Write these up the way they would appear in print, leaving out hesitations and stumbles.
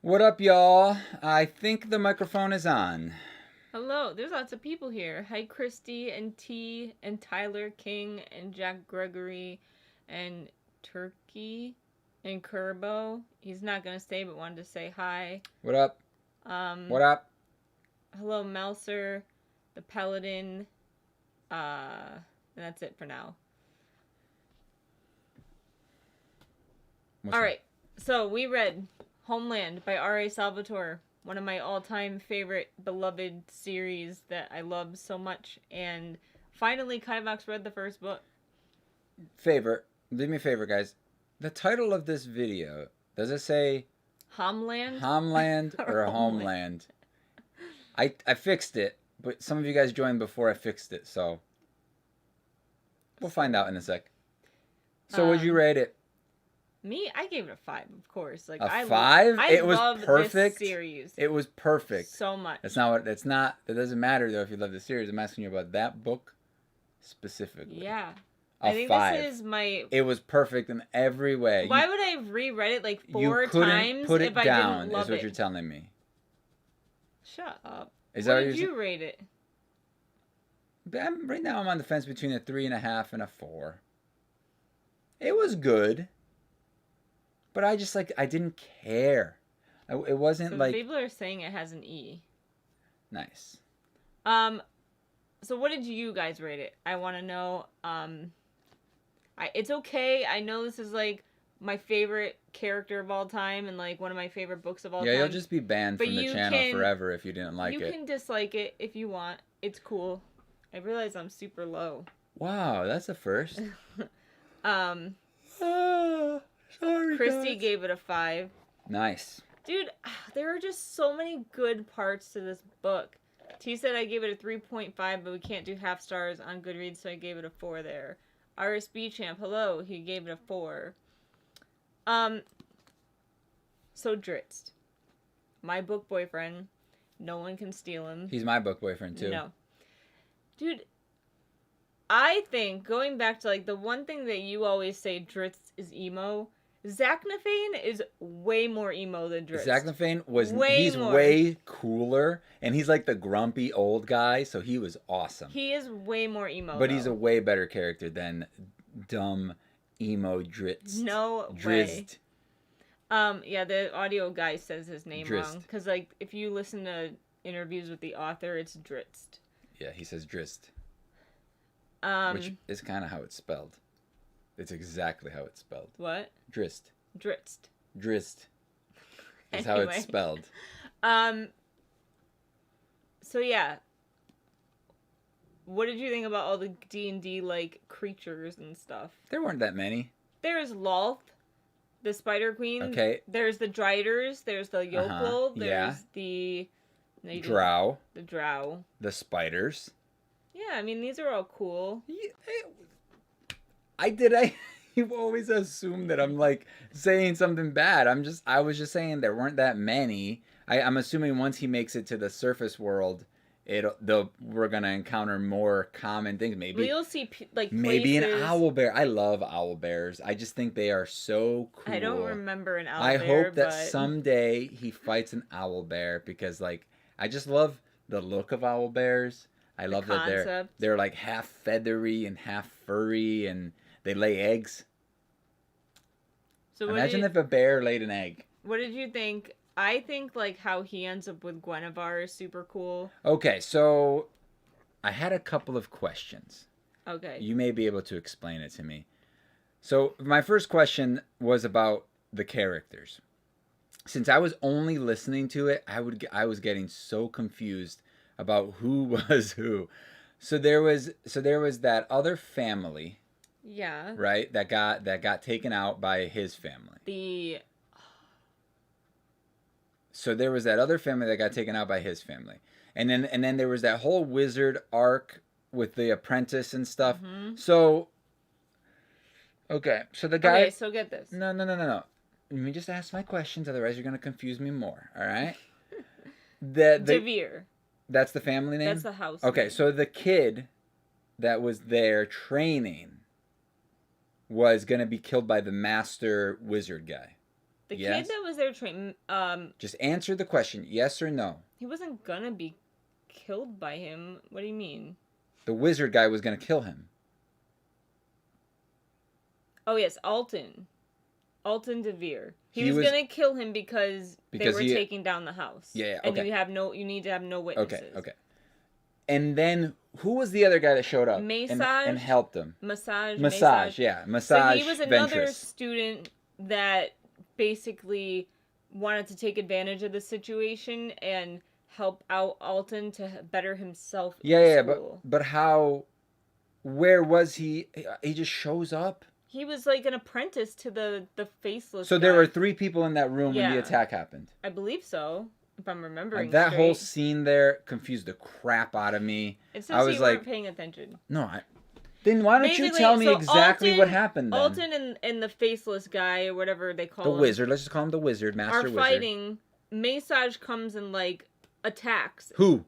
What up, y'all? I think the microphone is on. Hello, there's lots of people here. Hi, Christy and T and Tyler King and Jack Gregory and Turkey and Kerbo. He's not gonna stay, but wanted to say hi. What up? What up? Hello, Melser, the Paladin. And that's it for now. All right, so we read Homeland by R.A. Salvatore. One of my all-time favorite beloved series that I love so much. And finally, Kivox read the first book. Favor. Do me a favor, guys. The title of this video, does it say Homeland? Homeland or Homeland? I fixed it, but some of you guys joined before I fixed it, so we'll find out in a sec. So would you rate it? Me, I gave it a 5, of course. Like a 5? I it was love perfect. This series. It was perfect. So much. That's not what. It's not. It doesn't matter though if you love the series. I'm asking you about that book specifically. Yeah. I think 5. This is my. It was perfect in every way. Why would I have reread it like 4 times put it if I down, didn't love is what it? you're telling me. Shut up. Is that what what did you rate it? Right now, I'm on the fence between a 3.5 and a 4. It was good. But I just I didn't care. It wasn't so like. People are saying it has an E. Nice. So what did you guys rate it? I want to know. It's okay. I know this is like my favorite character of all time and like one of my favorite books of all time. Yeah, you'll just be banned from the channel forever if you didn't like it. You can dislike it if you want. It's cool. I realize I'm super low. Wow, that's a first. Sorry, Christy guys. gave it a 5. Nice. Dude, there are just so many good parts to this book. T said I gave it a 3.5, but we can't do half stars on Goodreads, so I gave it a 4 there. RSB Champ, hello, he gave it a 4. So Dritz. My book boyfriend. No one can steal him. He's my book boyfriend, too. No. Dude, I think, going back to, like, the one thing that you always say Dritz is emo, Zachnafane is way more emo than Dritz. Zachnafane he's way cooler, and he's like the grumpy old guy, so he was awesome. He is way more emo, But he's a way better character than dumb emo Dritz. No way. Yeah, the audio guy says his name wrong. Because, like, if you listen to interviews with the author, it's Dritz. Yeah, he says Dritz. Which is kind of how it's spelled. It's exactly how it's spelled. What? Dritz. Dritz. Dritz. Is how it's spelled. So yeah. What did you think about all the D&D like creatures and stuff? There weren't that many. There's Lolth, the Spider Queen. Okay. There's the Driders. There's the Yokel. There's the Drow. The Drow. The spiders. Yeah, I mean these are all cool. You always assume that I'm like saying something bad. I was just saying there weren't that many. I'm assuming once he makes it to the surface world, we're gonna encounter more common things. Maybe you'll see like maybe places. An owl bear. I love owl bears. I just think they are so cool. I don't remember an owl bear. I hope that but... someday he fights an owl bear because like I just love the look of owl bears. I love that they're like half feathery and half furry and they lay eggs. So imagine if a bear laid an egg. What did you think? I think like how he ends up with Guinevere is super cool. Okay, so I had a couple of questions. Okay. You may be able to explain it to me. So my first question was about the characters. Since I was only listening to it, I was getting so confused about who was who. So there was that other family. Yeah. Right? That got taken out by his family. So there was that other family that got taken out by his family. And then there was that whole wizard arc with the apprentice and stuff. Mm-hmm. So okay, so the guy. Okay, so get this. No. Let me just ask my questions, otherwise you're gonna confuse me more. All right. Devere. That's the family name? That's the house. Okay, name. So the kid that was there training was going to be killed by the master wizard guy. The Yes? kid that was there training, Just answer the question, yes or no. he wasn't gonna be killed by him. What do you mean? The wizard guy was going to kill him. Oh yes, Alton. Alton DeVere. He He was was- gonna kill him because they Because were he- taking down the house. Yeah, And okay. you need to have no witnesses. Okay. And then who was the other guy that showed up Massage? and helped him? Massage. Yeah. So Massage he was another Ventress. student that basically wanted to take advantage of the situation and help out Alton to better himself in Yeah, school. but how, where was he? He just shows up? He was like an apprentice to the faceless So there guy. were 3 people in that room when the Yeah. attack happened. I believe so, if I'm remembering That whole straight. scene there confused the crap out of me. It says I was you weren't like, paying attention. no, then why don't you Basically, tell me so exactly Alton- what happened then? Alton and the faceless guy, or whatever they call The him, wizard, let's just call him the wizard, Master are Wizard. fighting. Massage comes and like attacks. Who?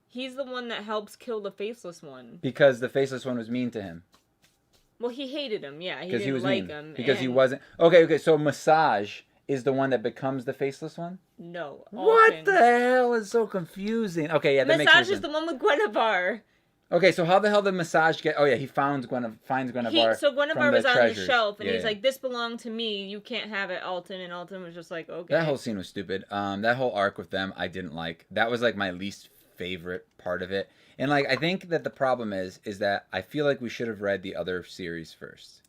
He's the one that helps kill the faceless one. Because the faceless one was mean to him. Well, he hated him. Yeah, he Because didn't he was like mean. him. Because he and- wasn't. Okay. So Massage is the one that becomes the faceless one. No. What Alton. the hell is so confusing? Okay, yeah, that makes Massage sense. is the one with Guinevere. Okay, so how the hell did Massage get? Oh yeah, he finds Guinevere. So Guinevere from was on treasures. the shelf, and Yeah, he's yeah. like, "This belonged to me. You can't have it, Alton." And Alton was just like, "Okay." That whole scene was stupid. That whole arc with them, I didn't like. That was like my least favorite part of it. And like, I think that the problem is that I feel like we should have read the other series first.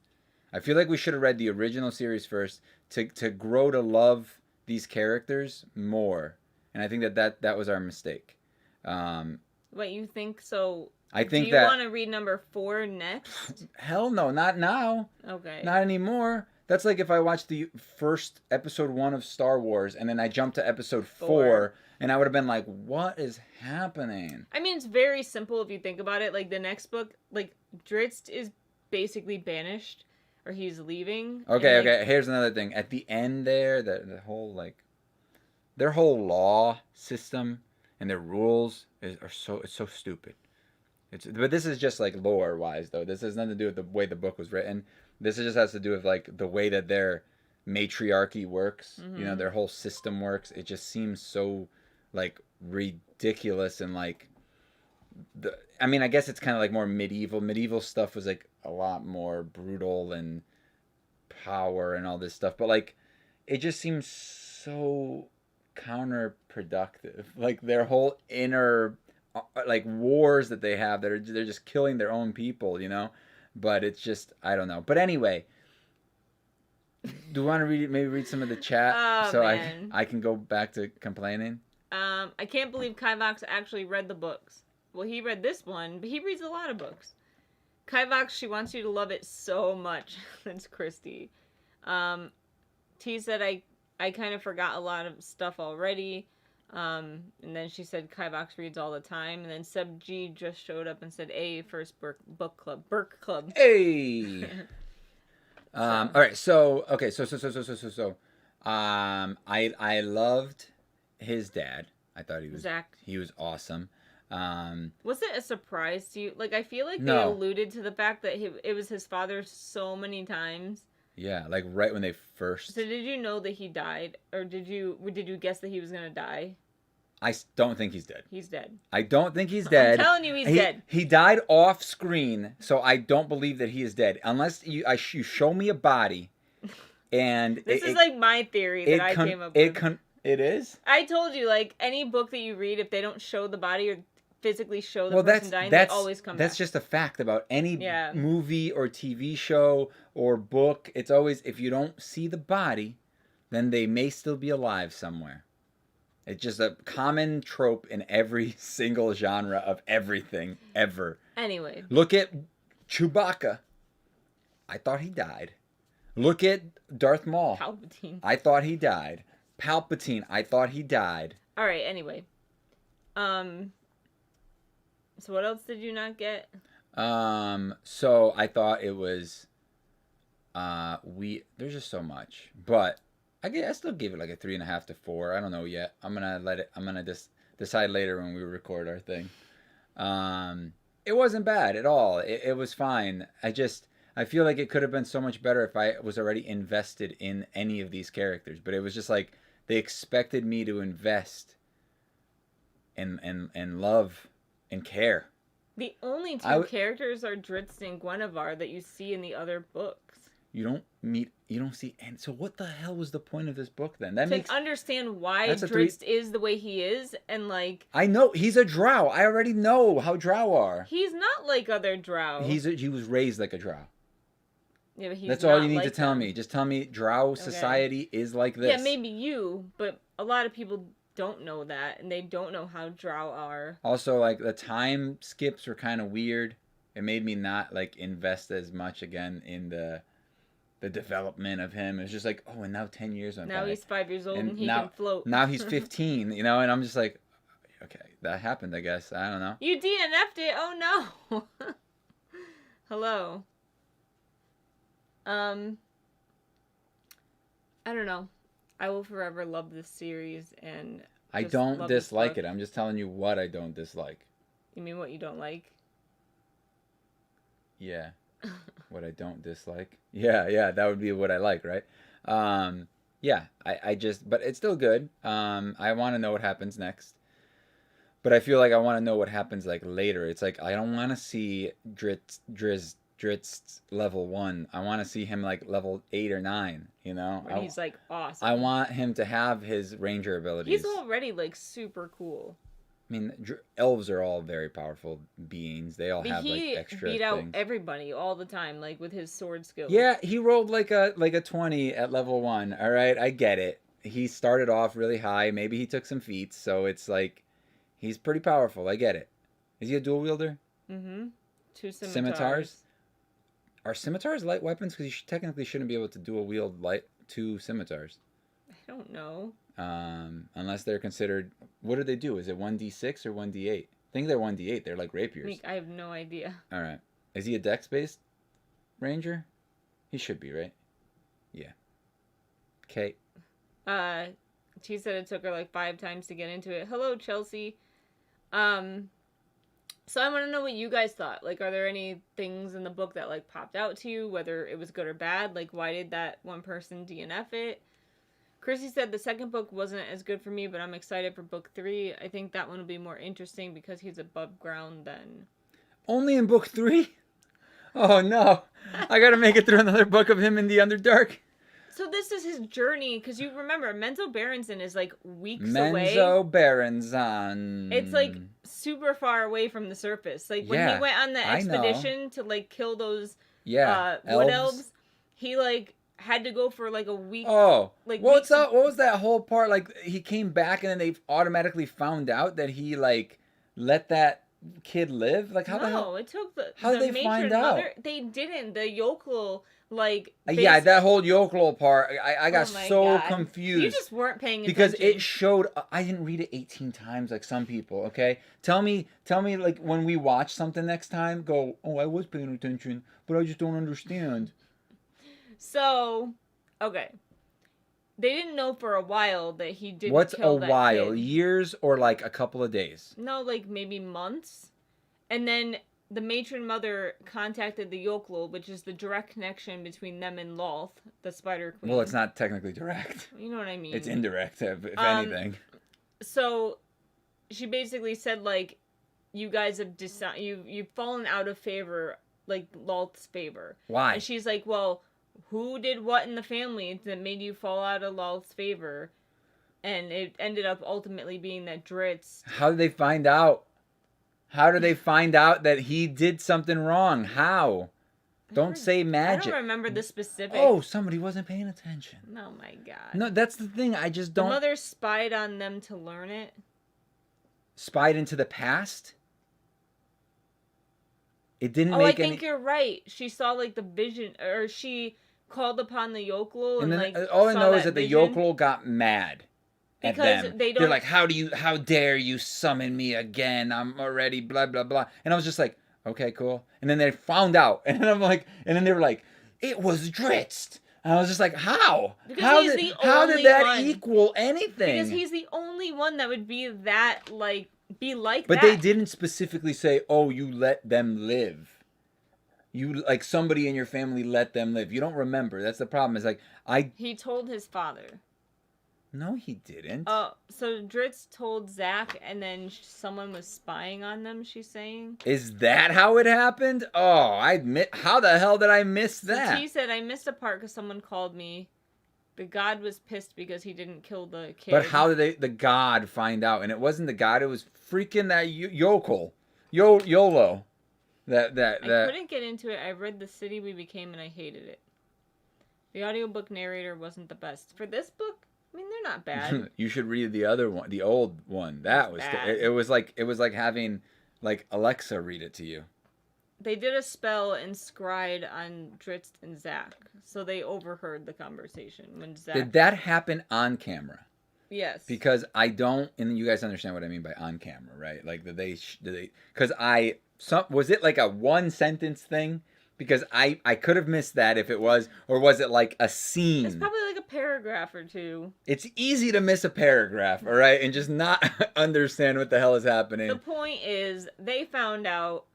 I feel like we should have read the original series first to grow to love these characters more. And I think that was our mistake. What, you think so? I think Do you that want to read number 4 next? hell no, not now. Okay. Not anymore. That's like if I watched the first episode 1 of Star Wars and then I jumped to episode 4 and I would have been like, what is happening? I mean, it's very simple if you think about it. Like, the next book, like, Drizzt is basically banished, or he's leaving. Okay, and, like, okay. Here's another thing. At the end there, the whole, like, their whole law system and their rules it's so stupid. But this is just, like, lore-wise, though. This has nothing to do with the way the book was written. This just has to do with, like, the way that their matriarchy works. Mm-hmm. You know, their whole system works. It just seems so, like, ridiculous and, like, I mean, I guess it's kind of like more medieval. Medieval stuff was, like, a lot more brutal and power and all this stuff. But, like, it just seems so counterproductive. Like, their whole inner, like, wars that they have, they're just killing their own people, you know? But it's just, I don't know. But anyway, do you want to read some of the chat Oh, so man. I can go back to complaining? I can't believe Kivox actually read the books. Well, he read this one, but he reads a lot of books. Kivox, she wants you to love it so much. That's Christy. T said, I kind of forgot a lot of stuff already. And then she said Kivox reads all the time. And then Sub G just showed up and said, "A first book club, Burke Club." Hey. All right. So okay. I loved his dad. I thought he was Zach. He was awesome. Was it a surprise to you? Like, I feel like they No. alluded to the fact that it was his father so many times. Yeah, like right when they first. So did you know that he died, or did you guess that he was gonna die? I don't think he's dead. He's dead. I don't think he's dead. I'm telling you, he's dead. He died off screen, so I don't believe that he is dead unless you show me a body. And This is like my theory that I came up with. It is. I told you, like, any book that you read, if they don't show the body or physically show the person dying, they always come back. That's just a fact about any Yeah. movie or TV show or book. It's always, if you don't see the body, then they may still be alive somewhere. It's just a common trope in every single genre of everything ever. Anyway. Look at Chewbacca. I thought he died. Look at Darth Maul. Palpatine. I thought he died. Palpatine. I thought he died. All right. Anyway. So what else did you not get? So I thought it was, there's just so much, but I still give it like a 3.5 to 4. I don't know yet. I'm gonna just decide later when we record our thing. It wasn't bad at all. It was fine. I feel like it could have been so much better if I was already invested in any of these characters. But it was just like they expected me to invest and love and care. The only two characters are Drizzt and Guinevere that you see in the other books. You don't see, and so what the hell was the point of this book then? Understand why Drizzt is the way he is, and like I know he's a drow. I already know how drow are. He's not like other drow. He was raised like a drow. Yeah, but that's all you need to tell me. Just tell me drow society is like this. Yeah, maybe you, but a lot of people don't know that, and they don't know how drow are. Also, like the time skips were kind of weird. It made me not like invest as much again in the development of him. It's just like, oh, and now 10 years went by. Now he's 5 years old and he can float. Now he's 15, you know, and I'm just like, okay, that happened, I guess. I don't know. You DNF'd it. Oh no. Hello. I don't know. I will forever love this series, and I don't dislike it. I'm just telling you what I don't dislike. You mean what you don't like? Yeah. What I don't dislike. Yeah, that would be what I like, right? Yeah, I just, but it's still good. I want to know what happens next. But I feel like I want to know what happens like later. It's like I don't want to see Drizzt level 1. I want to see him like level 8 or 9, you know? When he's like awesome. I want him to have his ranger abilities. He's already like super cool. I mean, elves are all very powerful beings. They all have like extra He beat things. out everybody all the time, like with his sword skills. Yeah, he rolled like a 20 at level 1. All right, I get it. He started off really high. Maybe he took some feats, so it's like he's pretty powerful. I get it. Is he a dual wielder? Mm-hmm. 2 scimitars. Are scimitars light weapons? Because you technically shouldn't be able to dual wield 2 scimitars. I don't know. Unless they're considered, what do they do? Is it 1d6 or 1d8? I think they're 1d8. They're like rapiers. I have no idea. All right. Is he a dex-based ranger? He should be, right? Yeah. Okay. She said it took her like 5 times to get into it. Hello, Chelsea. So I want to know what you guys thought. Like, are there any things in the book that like popped out to you, whether it was good or bad? Like, why did that one person DNF it? Chrissy said the second book wasn't as good for me, but I'm excited for book 3. I think that one will be more interesting because he's above ground than... Only in book 3? Oh no. I gotta make it through another book of him in the Underdark. So this is his journey, because you remember, Menzo Berenzon is like weeks away. Menzo Berenzon. It's like super far away from the surface. Like when he went on the expedition to like kill those wood elves, he like... had to go for like a week. Oh, like what was that whole part? Like he came back and then they automatically found out that he like let that kid live. Like how the hell? No, it took the. How did they find out? They didn't. The yokel like. Yeah, that whole yokel part. I got so confused. You just weren't paying attention because it showed. I didn't read it 18 times like some people. Okay, tell me like when we watch something next time. Go. Oh, I was paying attention, but I just don't understand. So, okay. They didn't know for a while that he didn't What's kill a while? Kid. Years or like a couple of days? No, like maybe months. And then the matron mother contacted the Yokel, which is the direct connection between them and Lolth, the Spider Queen. Well, it's not technically direct. You know what I mean? It's indirect, if anything. So, she basically said, like, you guys have you've fallen out of favor, like, Lolth's favor. Why? And she's like, well... who did what in the family that made you fall out of Lolth's favor? And it ended up ultimately being that Drizzt. How did they find out? How did they find out that he did something wrong? How? Don't say magic. I don't remember the specifics. Oh, somebody wasn't paying attention. Oh my god. No, that's the thing. I just don't... The mother spied on them to learn it. Spied into the past? It didn't make any... I think you're right. She saw like the vision, or she... called upon the yokel and then, like all I know is that vision. the yokel got mad at because them. They're like, how dare you summon me again? I'm already blah blah blah. And I was just like, okay, cool. And then they found out, and I'm like, and then they were like, it was Drizzt. And I was just like, how? How did that equal anything? Because he's the only one that would be that like But they didn't specifically say, oh, you let them live. You like somebody in your family let them live. You don't remember. That's the problem. Is like He told his father. No, he didn't. Oh, so Dritz told Zach, and then someone was spying on them. She's saying. Is that how it happened? Oh, I admit. How the hell did I miss that? So T said I missed a part because someone called me. The god was pissed because he didn't kill the kid. But how did the god find out? And it wasn't the god. It was freaking that yokel, YOLO. I couldn't get into it. I read The City We Became and I hated it. The audiobook narrator wasn't the best. For this book, I mean, they're not bad. You should read the other one, the old one. That was bad. it was like having like Alexa read it to you. They did a spell and scryed on Dritz and Zach, so they overheard the conversation when Zach. Did that happen on camera? Yes. Because I don't, and you guys understand what I mean by on camera, right? Like did they? Because was it like a one sentence thing? Because I could have missed that if it was, or was it like a scene? It's probably like a paragraph or two. It's easy to miss a paragraph, all right, and just not understand what the hell is happening. The point is, they found out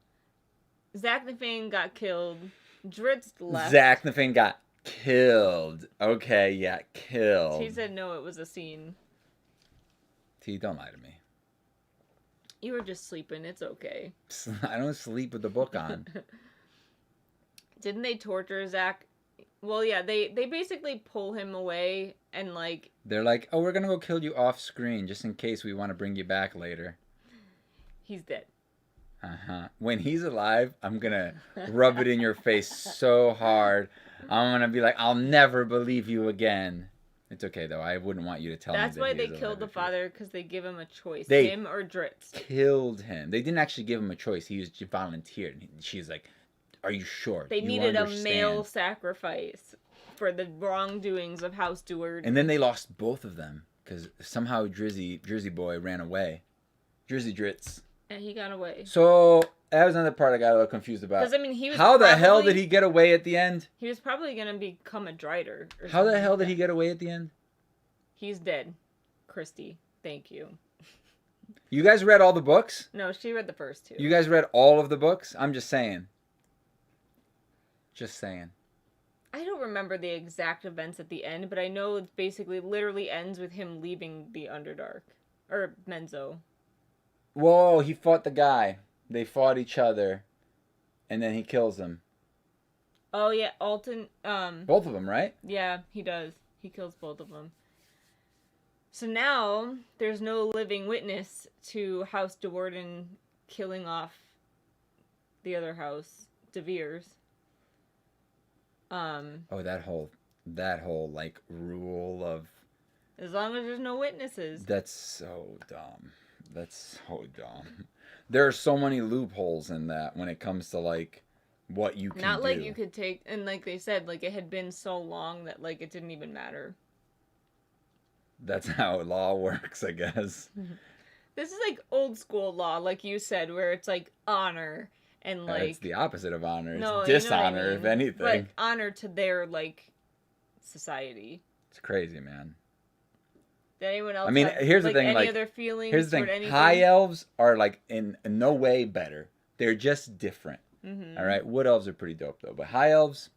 Zach Nafane got killed. Dritz left. Zach Nafane got killed. Okay, yeah, killed. He said no, it was a scene. T, don't lie to me. You were just sleeping. It's okay. I don't sleep with the book on. Didn't they torture Zach? Well, yeah, they basically pull him away and like... They're like, oh, we're going to go kill you off screen just in case we want to bring you back later. He's dead. Uh-huh. When he's alive, I'm going to rub it in your face so hard. I'm going to be like, I'll never believe you again. It's okay, though. I wouldn't want you to tell That's me why that they killed the father, because they give him a choice. Him or Dritz. Killed him. They didn't actually give him a choice. He was volunteered. She's like, are you sure? They needed a male sacrifice for the wrongdoings of House Stewart. And then they lost both of them because somehow Jersey boy ran away. Jersey Dritz. And he got away. So that was another part I got a little confused about. Because I mean, he was how the hell did he get away at the end? He was probably gonna become a Drider. How the hell did he get away at the end? He's dead, Christy. Thank you. You guys read all the books? No, she read the first two. You guys read all of the books? I'm just saying. Just saying. I don't remember the exact events at the end, but I know it basically literally ends with him leaving the Underdark. Or Menzo. Whoa, he fought the guy. They fought each other. And then he kills him. Oh, yeah, Alton, both of them, right? Yeah, he does. He kills both of them. So now, there's no living witness to House DeWarden killing off the other house, De Vere's. Oh, that whole like rule of as long as there's no witnesses. That's so dumb. That's so dumb. There are so many loopholes in that when it comes to like what you can Not do. like you could take, and like they said, like it had been so long that like it didn't even matter. That's how law works, I guess. This is like old school law, like you said, where it's like honor. And like it's the opposite of honor. No, It's dishonor, you know what I mean? if anything. But honor to their like society. It's crazy, man. Did anyone else? I mean, have, here's like, the thing. Any Like, other feelings? here's the thing. Anything? High elves are like in no way better. They're just different. Mm-hmm. All right. Wood elves are pretty dope though, but high elves.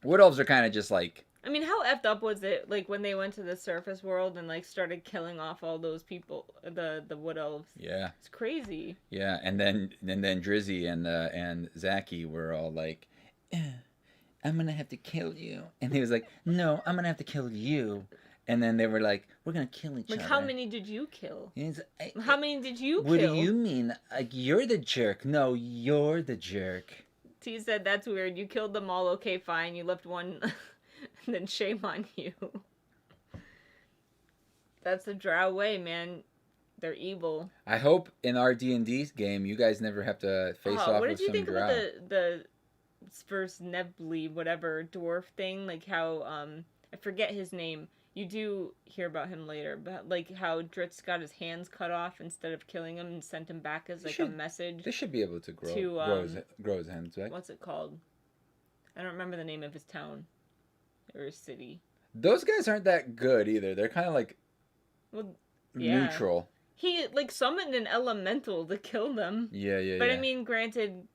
Wood elves are kind of just like. I mean, how effed up was it, like, when they went to the surface world and, like, started killing off all those people, the wood elves? Yeah. It's crazy. Yeah, and then Drizzy and Zachy were all like, I'm going to have to kill you. And he was like, no, I'm going to have to kill you. And then they were like, we're going to kill each other. Like, how many did you kill? Like, how many did you what kill? What do you mean? Like, you're the jerk. No, you're the jerk. T said, that's weird. You killed them all. Okay, fine. You left one... And then shame on you. That's the Drow way, man. They're evil. I hope in our D&D game you guys never have to face off with some Drow. What did you think about the first Nebly whatever dwarf thing? Like how I forget his name. You do hear about him later, but like how Dritz got his hands cut off instead of killing him and sent him back as like a message. They should be able to grow his hands back. What's it called? I don't remember the name of his town. Or a city. Those guys aren't that good either. They're kind of like neutral. He like summoned an elemental to kill them. Yeah. But I mean, granted,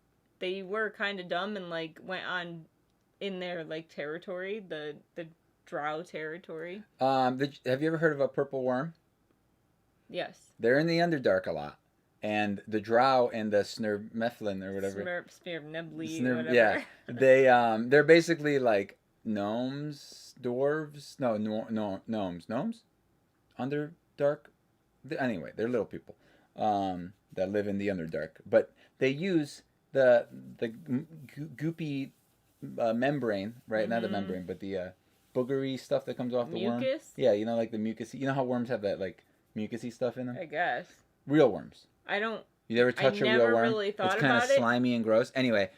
they were kind of dumb and like went on in their like territory, the drow territory. Have you ever heard of a purple worm? Yes. They're in the Underdark a lot, and the Drow and the Snurmeflin or whatever. Smurf, whatever. Yeah, they're basically like gnomes, dwarves. No, gnomes. Underdark. Anyway, they're little people that live in the Underdark, but they use the goopy membrane, right? Not the membrane, but the boogery stuff that comes off the worm. Mucus? Yeah, you know, like the mucus. You know how worms have that like mucusy stuff in them? I guess. Real worms. I don't. You ever touch a real worm? Really thought it's kind of about it. slimy and gross. Anyway,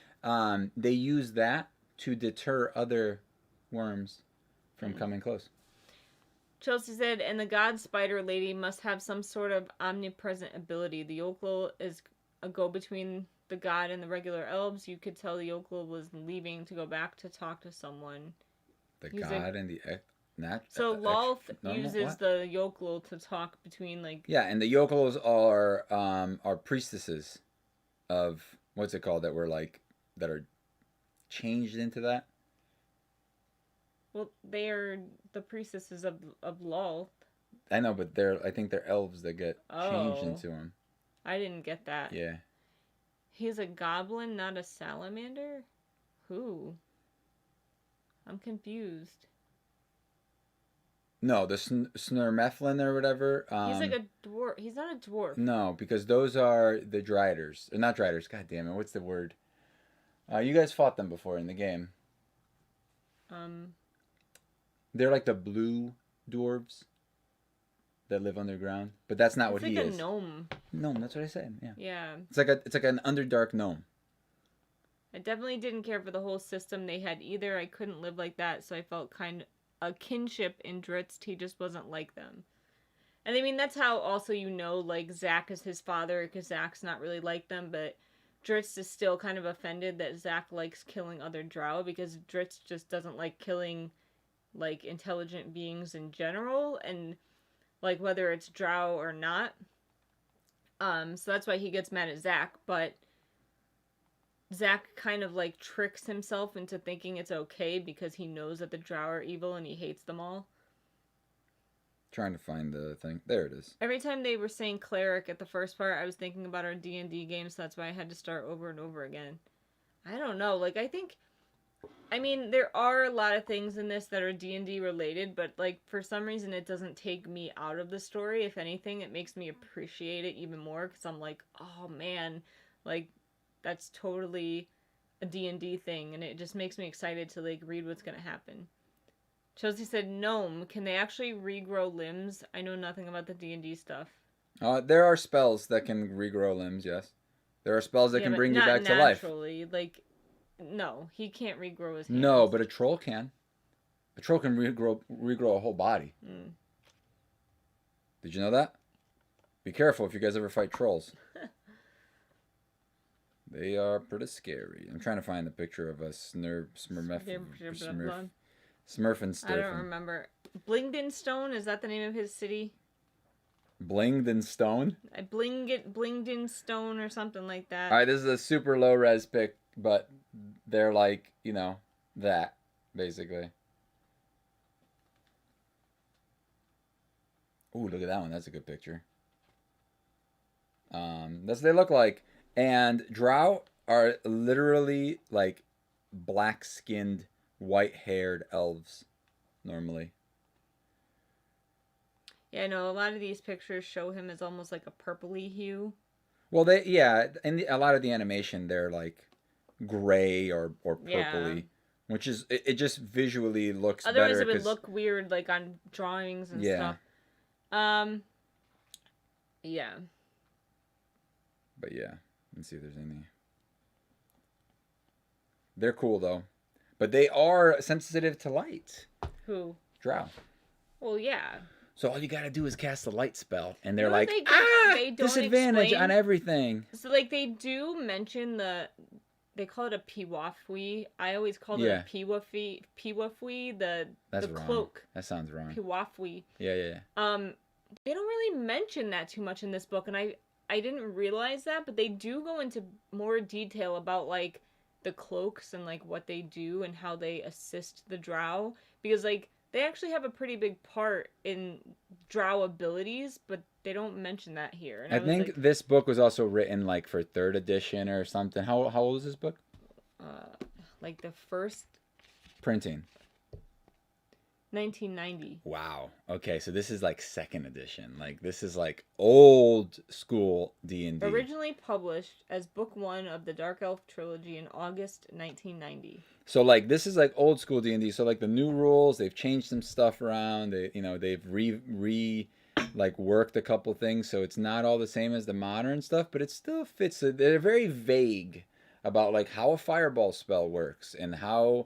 they use that to deter other worms from coming close. Chelsea said, and the god spider lady must have some sort of omnipresent ability. The yokel is a go-between the god and the regular elves. You could tell the yokel was leaving to go back to talk to someone. The god and the so Lolth uses the yokel to talk between like. Yeah, and the yokels are priestesses of what's it called that are changed into that. Well, they are the priestesses of Lolth. I know, but I think they're elves that get changed into them. I didn't get that. Yeah. He's a goblin, not a salamander? Who? I'm confused. No, the Snurmeflin or whatever. He's like a dwarf. He's not a dwarf. No, because those are the Driders. Not Driders, god damn it, what's the word? You guys fought them before in the game. They're like the blue dwarves that live underground. But that's not what he is. It's like a gnome. Gnome, that's what I said, yeah. Yeah. It's like an Underdark gnome. I definitely didn't care for the whole system they had either. I couldn't live like that, so I felt kind of a kinship in Dritz. He just wasn't like them. And I mean, that's how also you know, like, Zack is his father, because Zack's not really like them, but Dritz is still kind of offended that Zack likes killing other drow, because Dritz just doesn't like killing, like, intelligent beings in general, and, like, whether it's drow or not. So that's why he gets mad at Zack, but Zack kind of, like, tricks himself into thinking it's okay because he knows that the drow are evil and he hates them all. Trying to find the thing. There it is. Every time they were saying cleric at the first part, I was thinking about our D&D game, so that's why I had to start over and over again. I don't know, like, I mean, there are a lot of things in this that are D&D related, but, like, for some reason it doesn't take me out of the story. If anything, it makes me appreciate it even more, because I'm like, oh, man, like, that's totally a D&D thing, and it just makes me excited to, like, read what's gonna happen. Chelsea said, gnome, can they actually regrow limbs? I know nothing about the D&D stuff. There are spells that can regrow limbs, yes. There are spells that can bring you back to life. Naturally, like, no, he can't regrow his hands. No, but a troll can. A troll can regrow a whole body. Mm. Did you know that? Be careful if you guys ever fight trolls. They are pretty scary. I'm trying to find the picture of a Smurf and Sturfin. I don't remember. Blingden Stone, is that the name of his city? Blingden Stone? Blingden Stone or something like that. Alright, this is a super low res pic, but they're like, you know, that, basically. Ooh, look at that one. That's a good picture. That's what they look like. And drow are literally like black-skinned, white-haired elves, normally. Yeah, no, a lot of these pictures show him as almost like a purpley hue. Well, in a lot of the animation, they're like gray or purpley, which is, it just visually looks better. Otherwise, it would look weird, like on drawings and stuff. Yeah. But yeah, let's see if there's any. They're cool though, but they are sensitive to light. Who? Drow. Well, yeah. So all you gotta do is cast a light spell, and they're like, they don't disadvantage explain, on everything. So, like, they do mention they call it a piwafwi. I always called it a piwafwi, the cloak. That sounds wrong. Piwafwi. Yeah. They don't really mention that too much in this book, and I didn't realize that, but they do go into more detail about like the cloaks and like what they do and how they assist the drow, because like they actually have a pretty big part in drow abilities, but they don't mention that here. And I I was think like, this book was also written like for third edition or something. How old is this book? uh, like the first Printing. 1990. Wow. Okay, so this is like second edition. Like this is like old school D&D. Originally published as book 1 of the Dark Elf trilogy in August 1990. So like this is like old school D&D. So like the new rules, they've changed some stuff around. They've re like worked a couple things, so it's not all the same as the modern stuff, but it still fits. They're very vague about like how a fireball spell works and how,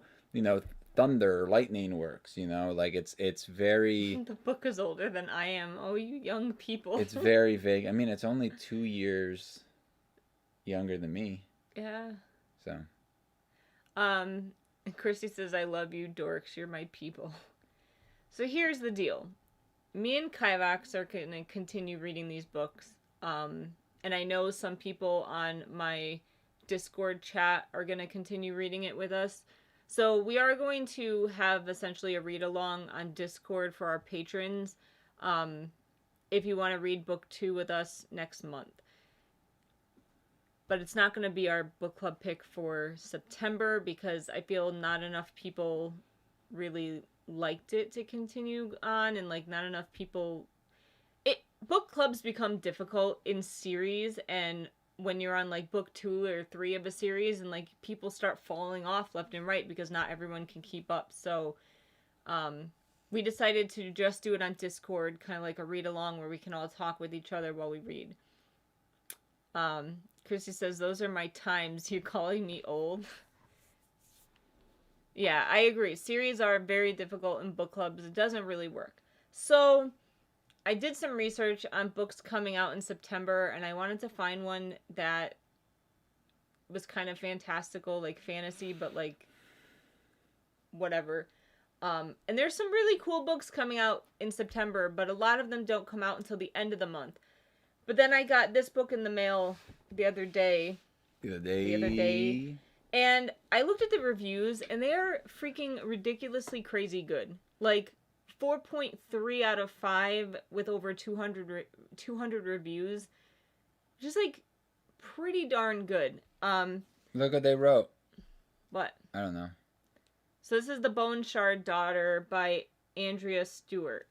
thunder or lightning works, like it's very The book is older than I am. Oh, you young people. it's very vague. I mean, it's only 2 years younger than me. Yeah. So, Christy says, I love you, dorks. You're my people. So here's the deal. Me and Kivox are going to continue reading these books. And I know some people on my Discord chat are going to continue reading it with us. So we are going to have essentially a read along on Discord for our patrons. If you want to read book 2 with us next month. But it's not going to be our book club pick for September because I feel not enough people really liked it to continue on, and like not enough people. Book clubs become difficult in series, and when you're on like book 2 or 3 of a series, and like people start falling off left and right because not everyone can keep up. So we decided to just do it on Discord, kind of like a read along where we can all talk with each other while we read. Chrissy says, those are my times. You calling me old? Yeah, I agree. Series are very difficult in book clubs. It doesn't really work. So I did some research on books coming out in September, and I wanted to find one that was kind of fantastical, like fantasy, but like whatever. And there's some really cool books coming out in September, but a lot of them don't come out until the end of the month. But then I got this book in the mail the other day. And I looked at the reviews, and they are freaking ridiculously crazy good. Like 4.3 out of 5 with over 200 reviews. Just like pretty darn good. Look what they wrote. What? I don't know. So this is The Bone Shard Daughter by Andrea Stewart.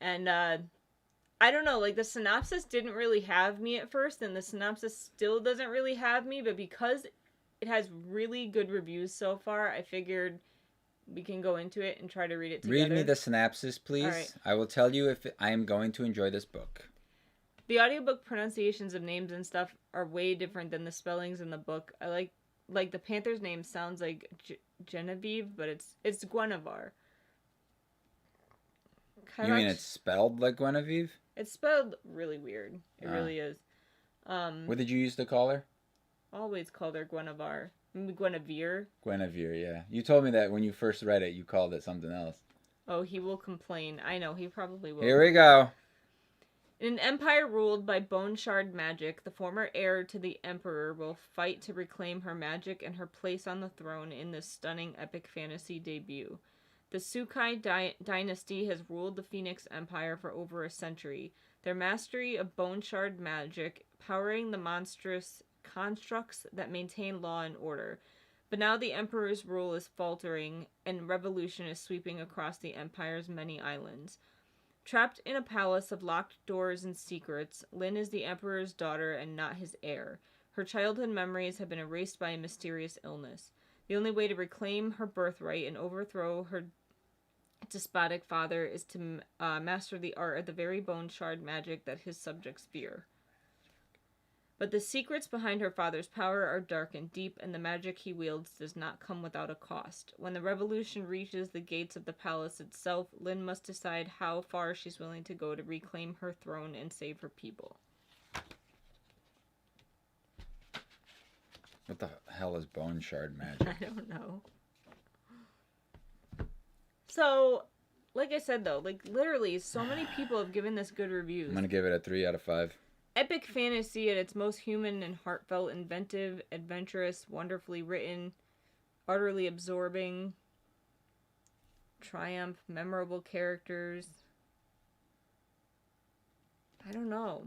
And I don't know, like the synopsis didn't really have me at first, and the synopsis still doesn't really have me, but because it has really good reviews so far, I figured we can go into it and try to read it together. Read me the synopsis, please. Right. I will tell you if I am going to enjoy this book. The audiobook pronunciations of names and stuff are way different than the spellings in the book. I like the Panther's name sounds like Genevieve, but it's Guinevere. You mean it's spelled like Guinevere? It's spelled really weird. It really is. What did you used to call her? Always called her Guinevere. Guinevere. Guinevere, yeah. You told me that when you first read it, you called it something else. Oh, he will complain. I know, he probably will. Here we go. In an empire ruled by bone shard magic, the former heir to the emperor will fight to reclaim her magic and her place on the throne in this stunning epic fantasy debut. The Sukai dynasty has ruled the Phoenix Empire for over a century, their mastery of bone shard magic powering the monstrous constructs that maintain law and order. But now the Emperor's rule is faltering, and revolution is sweeping across the Empire's many islands. Trapped in a palace of locked doors and secrets, Lynn is the Emperor's daughter and not his heir. Her childhood memories have been erased by a mysterious illness. The only way to reclaim her birthright and overthrow her despotic father is to master the art of the very bone shard magic that his subjects fear. But the secrets behind her father's power are dark and deep, and the magic he wields does not come without a cost. When the revolution reaches the gates of the palace itself, Lynn must decide how far she's willing to go to reclaim her throne and save her people. What the hell is bone shard magic? I don't know. So, like I said though, like literally so many people have given this good reviews. I'm going to give it a 3 out of 5. Epic fantasy at its most human and heartfelt, inventive, adventurous, wonderfully written, utterly absorbing, triumph, memorable characters. I don't know.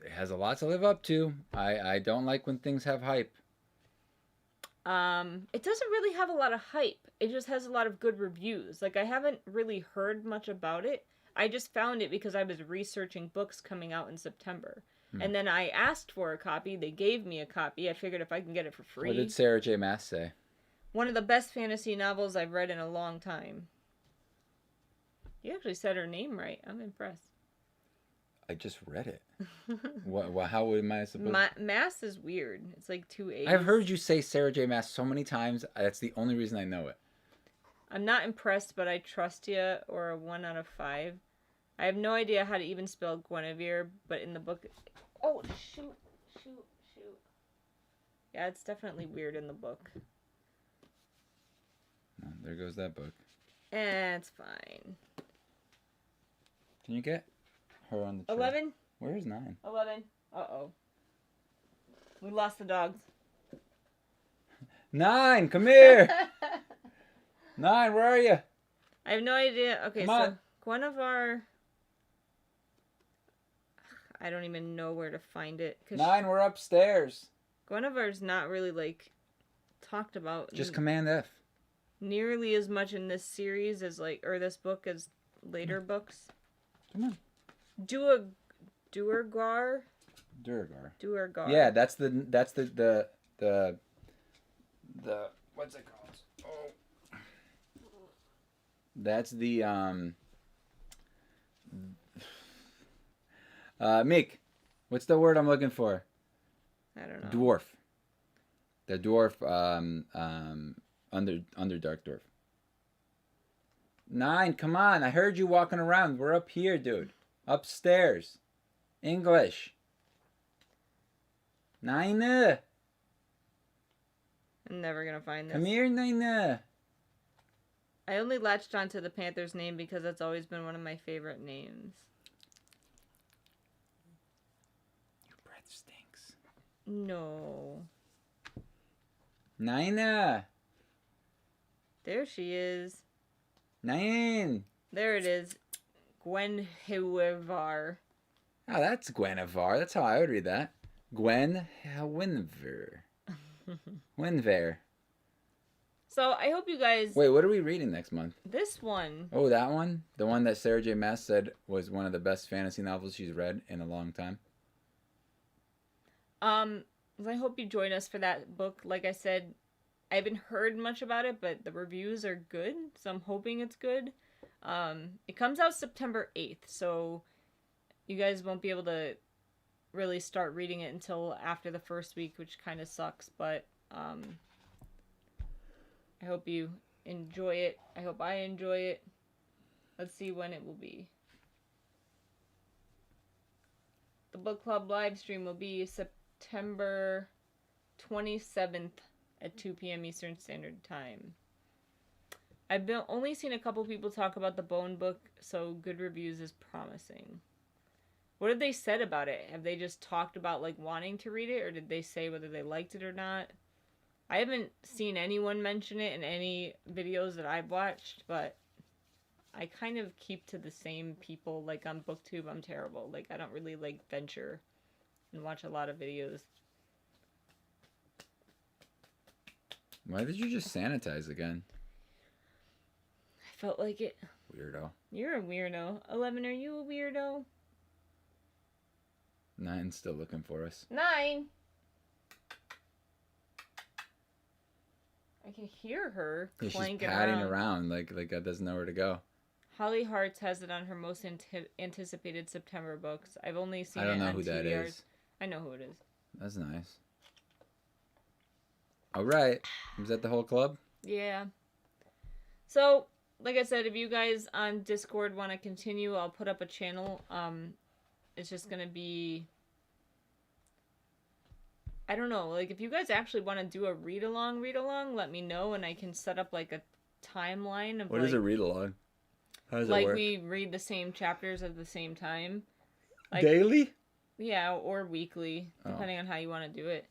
It has a lot to live up to. I don't like when things have hype. It doesn't really have a lot of hype. It just has a lot of good reviews. Like, I haven't really heard much about it. I just found it because I was researching books coming out in September. And then I asked for a copy. They gave me a copy. I figured if I can get it for free. What did Sarah J. Maas say? One of the best fantasy novels I've read in a long time. You actually said her name right. I'm impressed. I just read it. What? How am I supposed? Mass is weird. It's like 2 A's. I've heard you say Sarah J. Maas so many times. That's the only reason I know it. I'm not impressed, but I trust you, or a 1 out of 5. I have no idea how to even spell Guinevere, but in the book... Oh, shoot. Yeah, it's definitely weird in the book. Oh, there goes that book. It's fine. Can you get her on the chair? 11? Where's 9? 11. Uh-oh. We lost the dogs. 9, come here! 9, where are you? I have no idea. Okay, Come on. so Guinevere... I don't even know where to find it. 9, we're upstairs. Guinevere's not really, like, talked about. Just Command F. Nearly as much in this series as, like, or this book as later books. Come on. Duergar? Duergar. Yeah, that's the what's it called? Oh. That's the Meek. What's the word I'm looking for? I don't know. Dwarf. The dwarf under Dark Dwarf. 9, come on. I heard you walking around. We're up here, dude. Upstairs. English. 9. I'm never gonna find this. Come here, 9. I only latched onto the Panther's name because that's always been one of my favorite names. Your breath stinks. No. 9. There she is. 9. There it is. Guinevere. Oh, that's Guinevere. That's how I would read that. Guinevere. Guinevere. So I hope you guys... Wait, what are we reading next month? This one. Oh, that one? The one that Sarah J. Maas said was one of the best fantasy novels she's read in a long time? I hope you join us for that book. Like I said, I haven't heard much about it, but the reviews are good, so I'm hoping it's good. It comes out September 8th, so you guys won't be able to really start reading it until after the first week, which kind of sucks, but I hope you enjoy it. I hope I enjoy it. Let's see when it will be. The book club live stream will be September 27th at 2 p.m. Eastern Standard Time. I've only seen a couple people talk about the Bone book, so good reviews is promising. What have they said about it? Have they just talked about, like, wanting to read it, or did they say whether they liked it or not? I haven't seen anyone mention it in any videos that I've watched, but I kind of keep to the same people. Like, on BookTube, I'm terrible. Like, I don't really, like, venture and watch a lot of videos. Why did you just sanitize again? I felt like it. Weirdo. You're a weirdo. 11, are you a weirdo? 9's still looking for us. 9! I can hear her clanking she's padding around like that doesn't know where to go. Holly Hartz has it on her most anticipated September books. I've only seen it on I don't know who that TBRs. is. I know who it is. That's nice. All right. Was that the whole club? Yeah. So, like I said, if you guys on Discord want to continue, I'll put up a channel. It's just going to be... I don't know. Like, if you guys actually want to do a read-along, let me know, and I can set up, like, a timeline of, What is a read-along? How does it like, work? we read the same chapters at the same time. Like, Daily? Yeah, or weekly, Oh. depending on how you want to do it.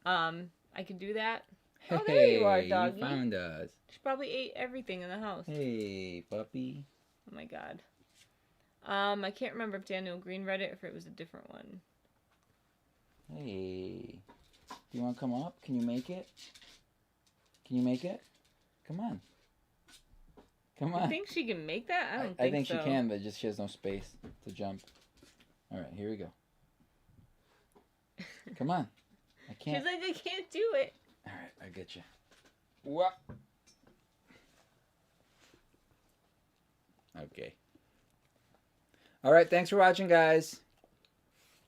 I could do that. Oh, there Hey, you are, doggy. you found us. She probably ate everything in the house. Hey, puppy. Oh my god. I can't remember if Daniel Green read it or if it was a different one. Hey. Do you want to come up? Can you make it? Can you make it? Come on. Come on. You think she can make that? I don't I think so. she can, but just she has no space to jump. All right, here we go. Come on. I can't. She's like, I can't do it. All right, I get you. What? Okay. All right, thanks for watching, guys.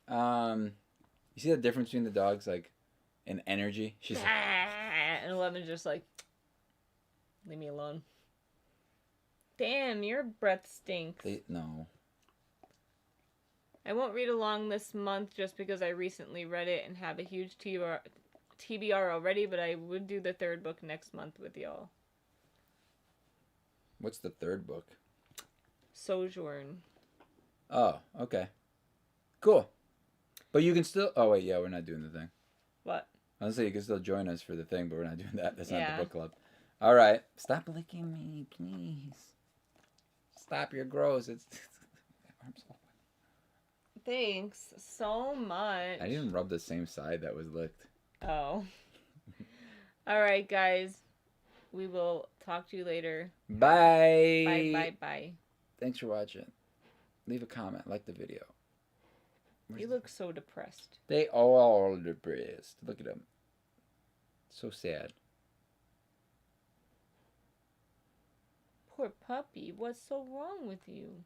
You see the difference between the dogs, like, in energy? She's like, And Eleven's just like, leave me alone. Damn, your breath stinks. no. I won't read along this month just because I recently read it and have a huge TBR already, but I would do the third book next month with y'all. What's the third book? Sojourn. Oh, okay. Cool. But you can still... Oh, wait, yeah, we're not doing the thing. What? I was going to say you can still join us for the thing, but we're not doing that. That's not Yeah. the book club. All right. Stop licking me, please. Stop your gross. It's... I'm so... Thanks so much. I didn't rub the same side that was licked. Oh. All right, guys. We will talk to you later. Bye. Bye, bye, bye. Thanks for watching. Leave a comment. Like the video. You look so depressed. They all are depressed. Look at them. So sad. Poor puppy. What's so wrong with you?